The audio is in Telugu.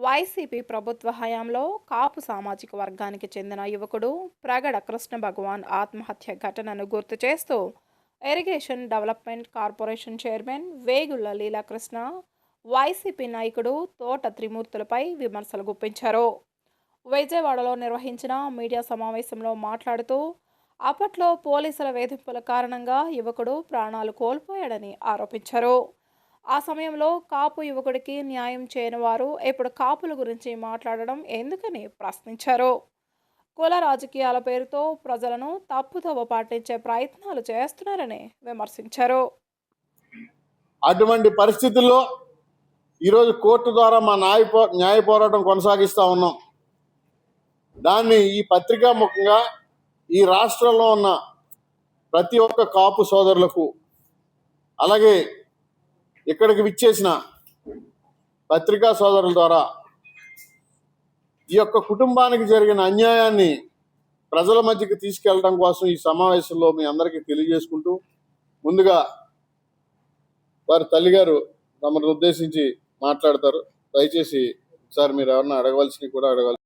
వైసీపీ ప్రభుత్వ హయాంలో కాపు సామాజిక వర్గానికి చెందిన యువకుడు ప్రగడ కృష్ణ భగవాన్ ఆత్మహత్య ఘటనను గుర్తు చేస్తూ irrigation development corporation chairman Vegulla Leelakrishna YCP నాయకుడు తోట త్రిమూర్తులపై విమర్శలు గుప్పించారు. విజయవాడలో నిర్వహించిన మీడియా సమావేశంలో మాట్లాడుతూ అప్పట్లో పోలీసుల వేధింపుల కారణంగా యువకుడు ప్రాణాలు కోల్పోయాడని ఆరోపించారు. ఆ సమయంలో కాపు యువకుడికి న్యాయం చేయని వారు ఇప్పుడు కాపుల గురించి మాట్లాడడం ఎందుకని ప్రశ్నించారు. కుల రాజకీయాల పేరుతో ప్రజలను తప్పుదోవ పట్టించే ప్రయత్నాలు చేస్తున్నారని విమర్శించారు. అటువంటి పరిస్థితుల్లో ఈరోజు కోర్టు ద్వారా మా న్యాయ పోరాటం కొనసాగిస్తూ ఉన్నాం. దాన్ని ఈ పత్రికా ముఖంగా ఈ రాష్ట్రంలో ఉన్న ప్రతి ఒక్క కాపు సోదరులకు, అలాగే ఇక్కడికి విచ్చేసిన పత్రికా సోదరుల ద్వారా ఈ యొక్క కుటుంబానికి జరిగిన అన్యాయాన్ని ప్రజల మధ్యకి తీసుకెళ్లడం కోసం ఈ సమావేశంలో మీ అందరికీ తెలియజేసుకుంటూ, ముందుగా వారి తల్లిగారు తమను ఉద్దేశించి మాట్లాడతారు. దయచేసి సార్ మీరు ఎవరన్నా అడగవలసినవి కూడా అడగాలి.